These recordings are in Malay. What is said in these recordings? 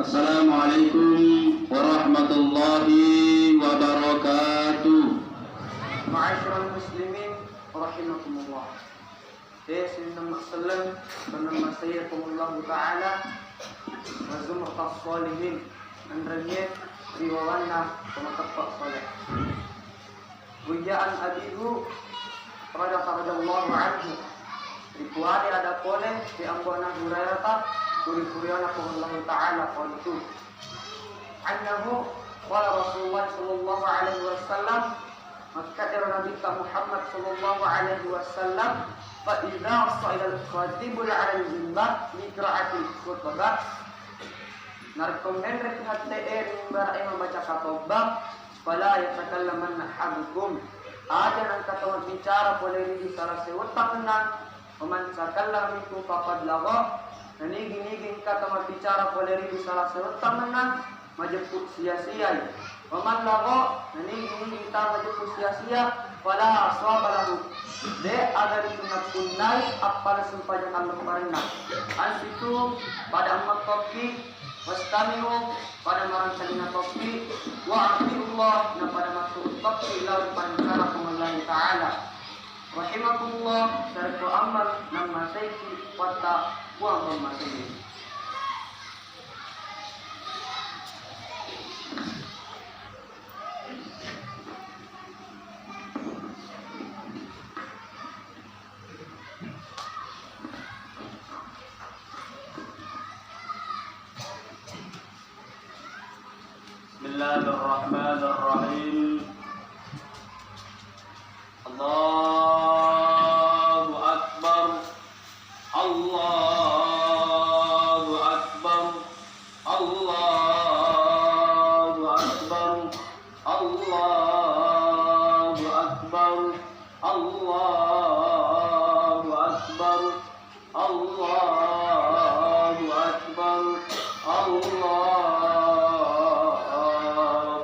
Assalamualaikum warahmatullahi wabarakatuh. Ma'asyiral muslimin rahimakumullah. Saya Sayyidina Sallam bernama saya Allah Ta'ala wa zumratas salihin anranya riwawanna pematappak salih. Bujaan abihu radallahu anhu ribuade ada koleh di ambona hurairata kuri-kuriana Allah Ta'ala qalitu annahu qala Rasulullah sallallahu alaihi wasallam Makkah Nabi Muhammad sallallahu alaihi wasallam fa idza sa'ila al-khatibul 'ala al-mimbar li qira'atil khutbah narkum henrek hatte mimbar ay membaca khutbah fala yatakallamanna ahadukum ada yang kata bicara boleh di salah sewetang nan man sakalla miku faqad lagha nigi kata bicara boleh di salah sewetang nan majeput sia-sia waman lago nini kita majeput sia-sia wala aswabalahu de agar sunat kunnai apa sumpahnya kami kemarin ansitu pada amat topi wastamiu pada marancangnya topi wa Allah na pada masuk topi lawan pancana Allah Ta'ala rahimakumullah syarif amal nama saiki wata wa masih. Bismillahirrahmanirrahim. Allahu Akbar. Allahu Akbar. Allahu Akbar. Allahu Akbar. Allahu Akbar. Allahu Akbar. Allahu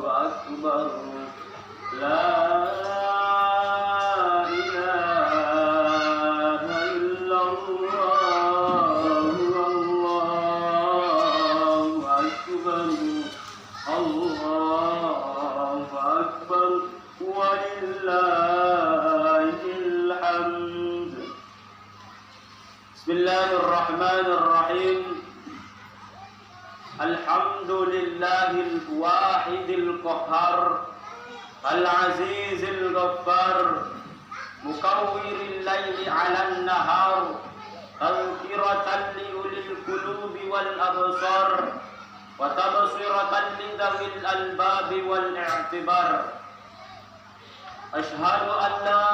Akbar. La ilaha illallah. Allahu Akbar. Allahu Akbar. Walillahil hamd. Bismillahirrahmanirrahim. Alhamdulillahil wahidil qahhar al-azizil ghaffar mukawwiril laili 'alan nahar tadhkiratan li ulil qulubi wal absar wa tabsiratan li dhawil albabi wal i'tibar. Ashhadu an la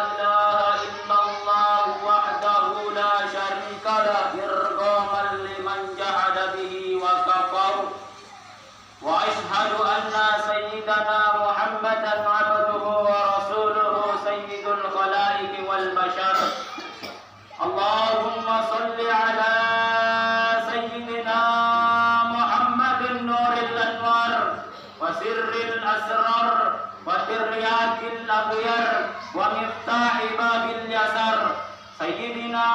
ilaha illallah wahdahu la syarika lah irghaman liman jahada bihi wa kafar. Wa ashhadu anna sayyidana Muhammadan abduhu wa rasuluhu sayyidul khalaiqi wal bashar. Allahumma salli ala sayyidina Muhammadin nuril anwar wa sirril asrar wa tiryakil aghyar wa miftahi babil yasar sayyidina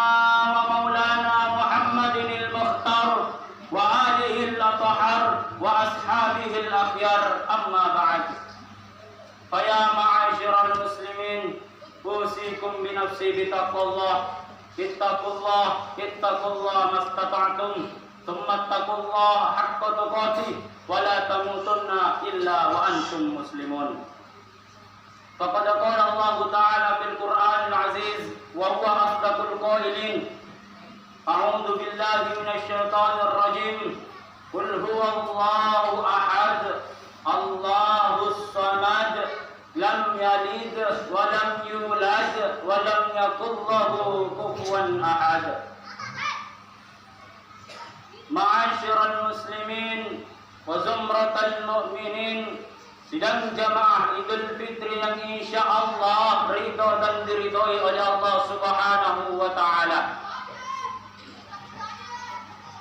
wa maulana Muhammadin al-mukhtar wa alihi al-athhar wa ashabihi al-akhyar amma ba'd. Faya ma'asyiral muslimin usikum bi nafsi bi taqwallah ittaqullah mastata'tum thumma ittaqullah haqqa tuqatih wa la tamutunna illa wa antum muslimun. Faqad qala Allah Ta'ala fil Qur'anil Aziz wa huwa asdaqul qailin. A'udzu billahi minasy syaithanir rajim. Qul huwallahu ahad. Allahus samad. Lam yalid wa lam yulad wa lam yakul lahu kufuwan ahad. Ma'asyiral muslimin wa zumratal mu'minin, sidang jamaah Idul Fitri yang insyaallah ridho dan diridhoi oleh Allah Subhanahu wa Ta'ala.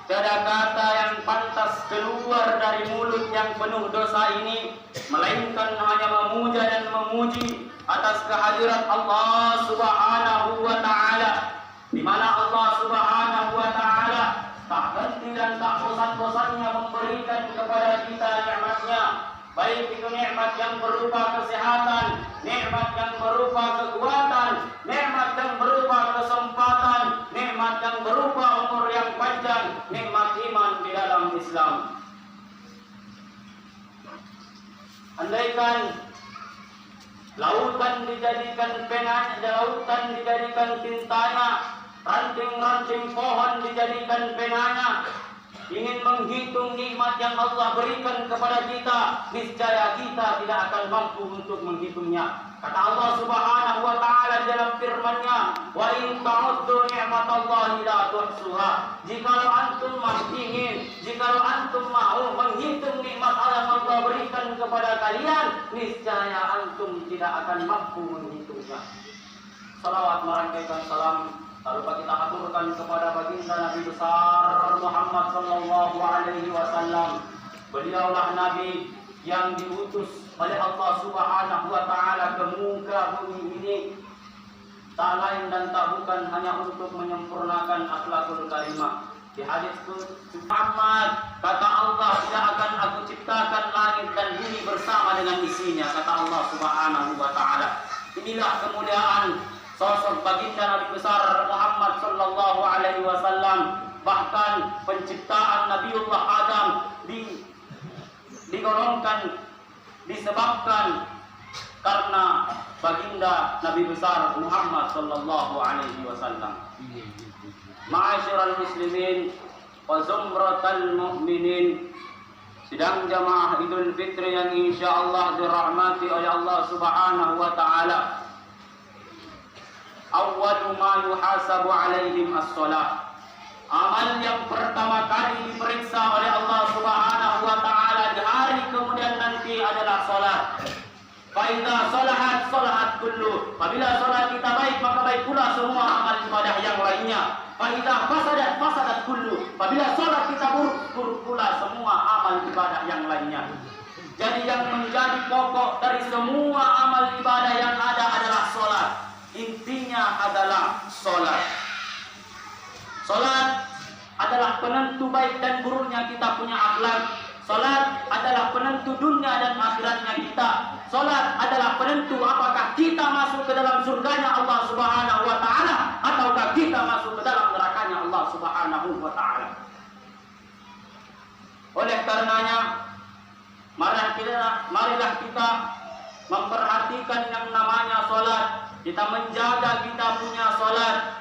Tiada kata yang pantas keluar dari mulut yang penuh dosa ini melainkan hanya memuja dan memuji atas kehadirat Allah Subhanahu wa Ta'ala, di mana Allah Subhanahu wa Ta'ala tak henti dan tak bosan-bosan baik itu nikmat yang berupa kesehatan, nikmat yang berupa kekuatan, nikmat yang berupa kesempatan, nikmat yang berupa umur yang panjang, nikmat iman di dalam Islam. Andaikan lautan dijadikan penanya, lautan dijadikan tintanya, ranting-ranting pohon dijadikan penanya, ingin menghitung nikmat yang Allah berikan kepada kita, niscaya kita tidak akan mampu untuk menghitungnya. Kata Allah Subhanahu wa taala dalam firman-Nya, "Wa in ta'uddu ni'matallahi la tuhsuha." Jikalau antum mau menghitung nikmat yang Allah berikan kepada kalian, niscaya antum tidak akan mampu menghitungnya. Salawat merangkaikan salam lalu kita aturkan kepada baginda Nabi besar Muhammad sallallahu alaihi wasallam. Beliaulah nabi yang diutus oleh Allah Subhanahu wa taala ke muka bumi ini, tak lain dan tak bukan hanya untuk menyempurnakan akhlakul karimah. Di hadis Muhammad kata Allah, tidak akan aku ciptakan langit dan bumi bersama dengan isinya, kata Allah Subhanahu wa taala. Inilah kemuliaan sosok baginda Nabi besar Muhammad sallallahu alaihi wasallam. Bahkan penciptaan Nabiullah Adam digolongkan disebabkan karena baginda Nabi besar Muhammad sallallahu alaihi wasallam. Ma'asyiral muslimin wa zumratal mu'minin, sidang jamaah Idul Fitri yang insyaallah dirahmati oleh Allah Subhanahu wa taala. Awwalu ma yuhasabu alaihim as-shalah. Amal yang pertama kali diperiksa oleh Allah Subhanahu wa taala di hari kemudian nanti adalah salat. Fa idza salahat salahat kullu. Apabila salat kita baik, maka baik pula semua amal ibadah yang lainnya. Fa idza fasadat fasadat kullu. Apabila salat kita buruk, buruk pula semua amal ibadah yang lainnya. Jadi yang menjadi pokok dari semua amal ibadah yang ada adalah salat. Intinya adalah salat. Salat adalah penentu baik dan buruknya kita punya akhlak. Salat adalah penentu dunia dan akhiratnya kita. Salat adalah penentu apakah kita masuk ke dalam surganya Allah Subhanahu wa taala ataukah kita masuk ke dalam nerakanya Allah Subhanahu wa taala. Oleh karenanya marilah kita memperhatikan yang namanya salat. Kita menjaga kita punya salat,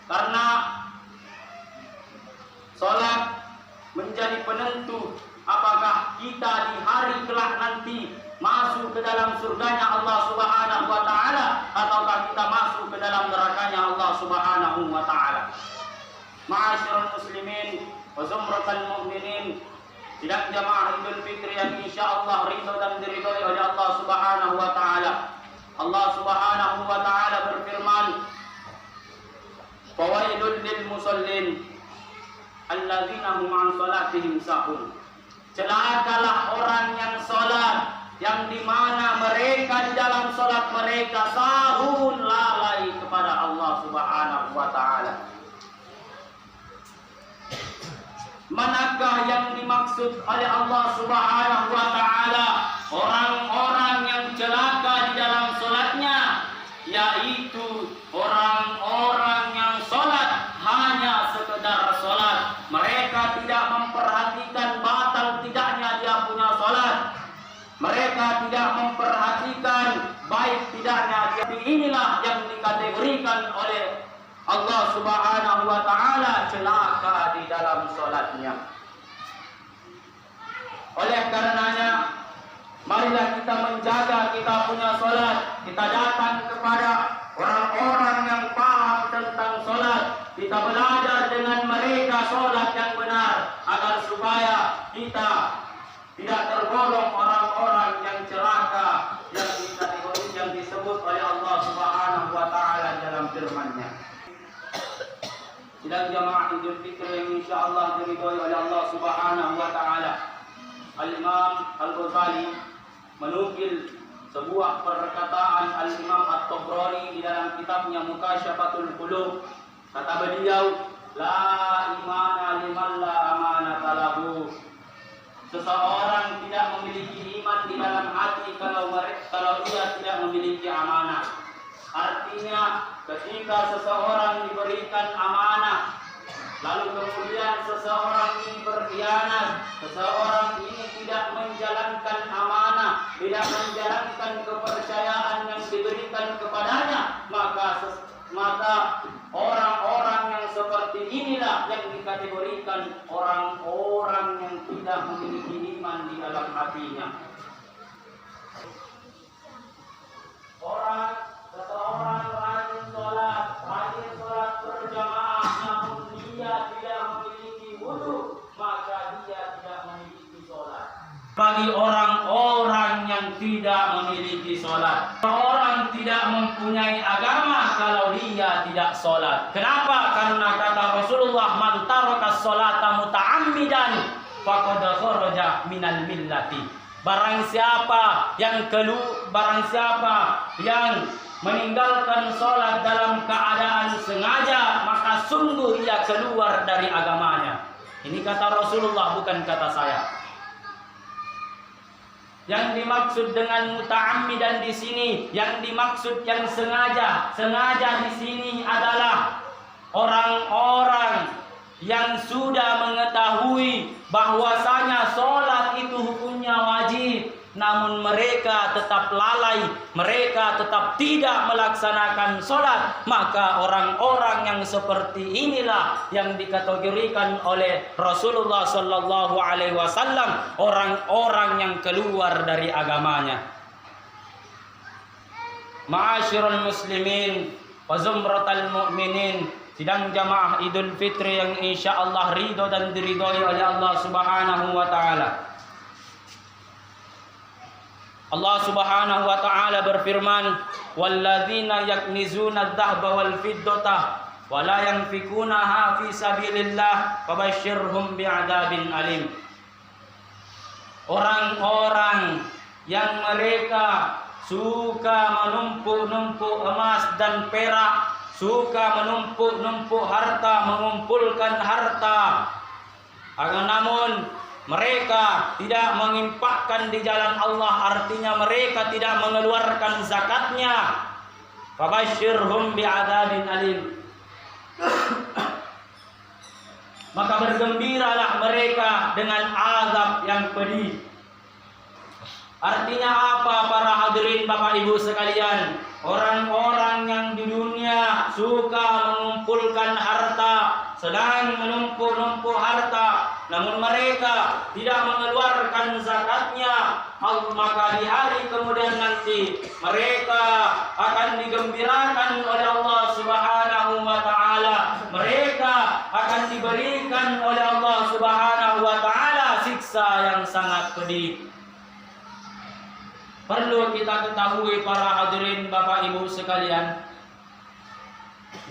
karena salat menjadi penentu apakah kita di hari kelak nanti masuk ke dalam surganya Allah Subhanahu wa taala ataukah kita masuk ke dalam nerakanya Allah Subhanahu wa taala. Ma'asyiral muslimin wa zumratal mu'minin, sidang jamaah Idul Fitri yang insyaallah ridho dan diridhoi oleh Allah Subhanahu wa taala. Allah Subhanahu wa taala berfirman, "Fawailul lil musallin alladzina hum an salatihim sahun." Celakalah orang yang salat, yang di mana mereka di dalam salat mereka sahun, lalai kepada Allah Subhanahu wa taala. Manakah yang dimaksud oleh Allah Subhanahu wa taala orang-orang yang celaka di dalam salatnya? Yaitu orang-orang yang salat hanya sekedar salat. Mereka tidak memperhatikan batal tidaknya dia punya salat. Mereka tidak memperhatikan baik tidaknya dia. Inilah yang dikategorikan oleh Allah Subhanahu wa taala celaka di dalam salatnya. Oleh karenanya marilah kita menjaga kita punya salat. Kita datang kepada orang-orang yang paham tentang salat. Kita belajar dengan mereka salat yang benar agar supaya kita tidak tergolong orang-orang yang celaka yang disebut oleh Allah Subhanahu wa taala dalam firman-Nya. Sidang jamaah Idul Fitri yang insyaallah diridhoi oleh Allah Subhanahu wa taala. Al-Imam Al-Ghazali menukil sebuah perkataan Al-Imam At-Tabrani di dalam kitabnya Mukasyafatul Qulub. Kata beliau, "La imana liman la amanata lahu." seseorang tidak memiliki iman di dalam hati kalau dia tidak memiliki amanah. Artinya ketika seseorang diberikan amanah, lalu kemudian seseorang ini berkhianat, seseorang ini tidak menjalankan amanah, tidak menjalankan kepercayaan yang diberikan kepadanya, maka orang-orang yang seperti inilah yang dikategorikan orang-orang yang tidak memiliki iman di dalam hatinya. Seseorang rajin sholat berjamaah, namun dia tidak memiliki wudu, maka dia tidak memiliki sholat. Bagi orang-orang yang tidak memiliki sholat, orang tidak mempunyai agama kalau dia tidak sholat. Kenapa? Karena kata Rasulullah, man taraka sholata muta'ammidan faqad kharaja minal millati. Barang siapa yang meninggalkan sholat dalam keadaan sengaja, maka sungguh ia keluar dari agamanya. Ini kata Rasulullah, bukan kata saya. Yang dimaksud dengan muta'ammidan di sini, yang dimaksud yang sengaja di sini adalah orang-orang yang sudah mengetahui bahwasanya sholat itu hukumnya wajib, namun mereka tetap lalai, mereka tetap tidak melaksanakan sholat, maka orang-orang yang seperti inilah yang dikategorikan oleh Rasulullah Sallallahu Alaihi Wasallam orang-orang yang keluar dari agamanya. Ma'asyiral muslimin wa zumratal mu'minin, sidang jamaah Idul Fitri yang insya Allah ridho dan diridhoi oleh Allah Subhanahu wa Ta'ala. Allah Subhanahu wa Ta'ala berfirman, "Walladzina yaknizuna adh-dhahaba wal fiddata wa la yanfikunaha fi sabilillah fabashshirhum bi'adzabin alim." Orang-orang yang mereka suka menumpuk-numpuk emas dan perak, suka menumpuk-numpuk harta, mengumpulkan harta, namun mereka tidak menginfakkan di jalan Allah, artinya mereka tidak mengeluarkan zakatnya. Fabashshirhum bi'adzabin alim. Maka bergembiralah mereka dengan azab yang pedih. Artinya apa para hadirin Bapak Ibu sekalian? Orang-orang yang di dunia suka mengumpulkan harta, sedang menumpuk-numpuk harta, namun mereka tidak mengeluarkan zakatnya, maka di hari kemudian nanti mereka akan digembirakan oleh Allah Subhanahu wa Ta'ala. Mereka akan diberikan oleh Allah Subhanahu wa Ta'ala siksa yang sangat pedih. Perlu kita ketahui para hadirin Bapak Ibu sekalian,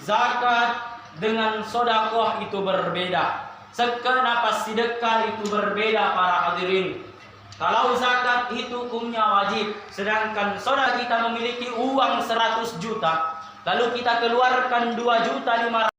zakat dengan sodakoh itu berbeda. Kenapa sedekah itu berbeda para hadirin? Kalau zakat itu hukumnya wajib, sedangkan saudara kita memiliki uang 100 juta, lalu kita keluarkan 2.500.000